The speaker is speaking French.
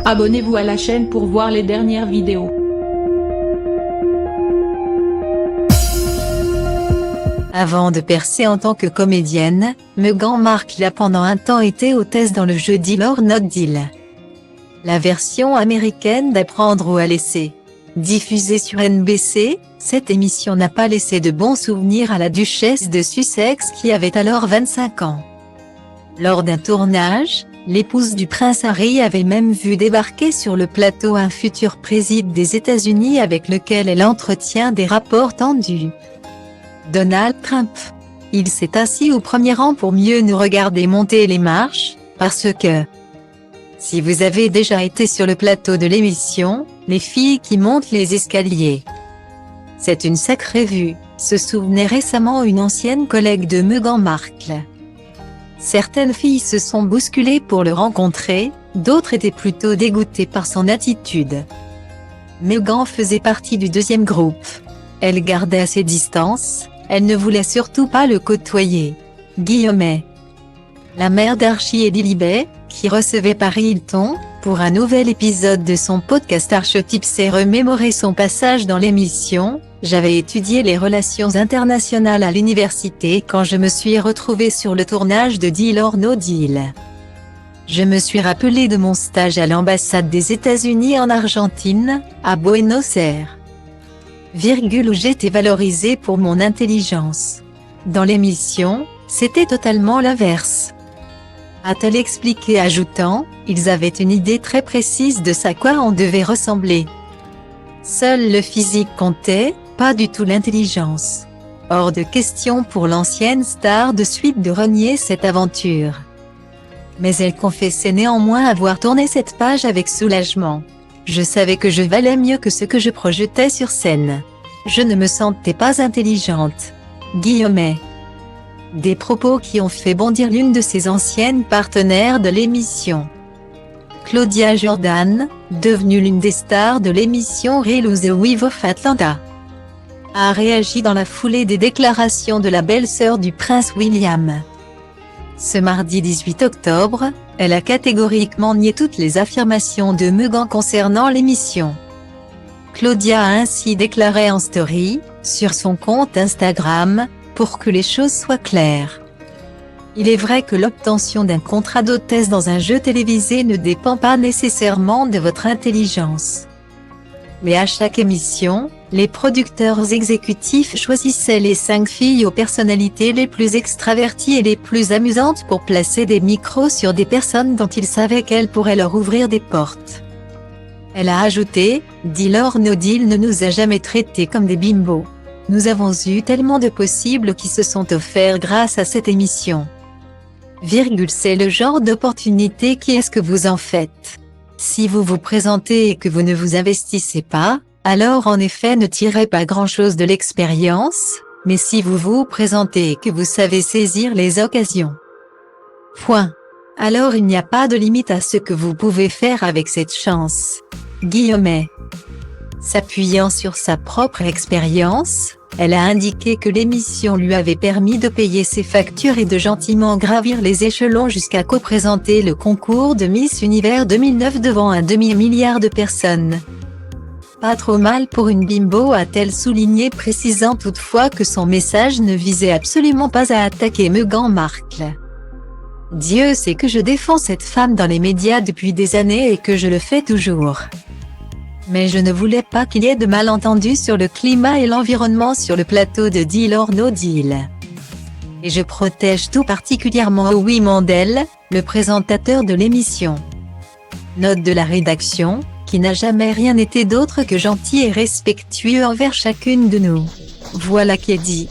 Abonnez-vous à la chaîne pour voir les dernières vidéos. Avant de percer en tant que comédienne, Meghan Markle a pendant un temps été hôtesse dans le jeu Deal or No Deal. La version américaine d'Apprendre ou à laisser. Diffusée sur NBC, cette émission n'a pas laissé de bons souvenirs à la duchesse de Sussex qui avait alors 25 ans. Lors d'un tournage, l'épouse du prince Harry avait même vu débarquer sur le plateau un futur président des États-Unis avec lequel elle entretient des rapports tendus. Donald Trump. Il s'est assis au premier rang pour mieux nous regarder monter les marches, parce que... Si vous avez déjà été sur le plateau de l'émission, les filles qui montent les escaliers. C'est une sacrée vue, se souvenait récemment une ancienne collègue de Meghan Markle. Certaines filles se sont bousculées pour le rencontrer, d'autres étaient plutôt dégoûtées par son attitude. Meghan faisait partie du deuxième groupe. Elle gardait ses distances, elle ne voulait surtout pas le côtoyer. Guillaumet. La mère d'Archie et Lilibet, qui recevait Paris Hilton, pour un nouvel épisode de son podcast Archetypes s'est remémoré son passage dans l'émission. J'avais étudié les relations internationales à l'université quand je me suis retrouvée sur le tournage de Deal or No Deal. Je me suis rappelé de mon stage à l'ambassade des États-Unis en Argentine, à Buenos Aires. Où j'étais valorisée pour mon intelligence. Dans l'émission, c'était totalement l'inverse. A-t-elle expliqué ajoutant, ils avaient une idée très précise de à quoi on devait ressembler. Seul le physique comptait, pas du tout l'intelligence. Hors de question pour l'ancienne star de suite de renier cette aventure. Mais elle confessait néanmoins avoir tourné cette page avec soulagement. Je savais que je valais mieux que ce que je projetais sur scène. Je ne me sentais pas intelligente. Guillaumet. Des propos qui ont fait bondir l'une de ses anciennes partenaires de l'émission. Claudia Jordan, devenue l'une des stars de l'émission Real Housewives of Atlanta, a réagi dans la foulée des déclarations de la belle-sœur du prince William. Ce mardi 18 octobre, elle a catégoriquement nié toutes les affirmations de Meghan concernant l'émission. Claudia a ainsi déclaré en story, sur son compte Instagram, pour que les choses soient claires. Il est vrai que l'obtention d'un contrat d'hôtesse dans un jeu télévisé ne dépend pas nécessairement de votre intelligence. Mais à chaque émission, les producteurs exécutifs choisissaient les 5 filles aux personnalités les plus extraverties et les plus amusantes pour placer des micros sur des personnes dont ils savaient qu'elles pourraient leur ouvrir des portes. Elle a ajouté, Deal or No Deal ne nous a jamais traités comme des bimbos. Nous avons eu tellement de possibles qui se sont offerts grâce à cette émission. C'est le genre d'opportunité qui est ce que vous en faites. Si vous vous présentez et que vous ne vous investissez pas, alors en effet ne tirez pas grand-chose de l'expérience, mais si vous vous présentez et que vous savez saisir les occasions. Point. Alors il n'y a pas de limite à ce que vous pouvez faire avec cette chance. Guillaumet. S'appuyant sur sa propre expérience, elle a indiqué que l'émission lui avait permis de payer ses factures et de gentiment gravir les échelons jusqu'à co-présenter le concours de Miss Univers 2009 devant un demi-milliard de personnes. Pas trop mal pour une bimbo, a-t-elle souligné, précisant toutefois que son message ne visait absolument pas à attaquer Meghan Markle. Dieu sait que je défends cette femme dans les médias depuis des années et que je le fais toujours. Mais je ne voulais pas qu'il y ait de malentendus sur le climat et l'environnement sur le plateau de Deal or No Deal. Et je protège tout particulièrement Howie Mandel, le présentateur de l'émission. Note de la rédaction, qui n'a jamais rien été d'autre que gentil et respectueux envers chacune de nous. Voilà qui est dit.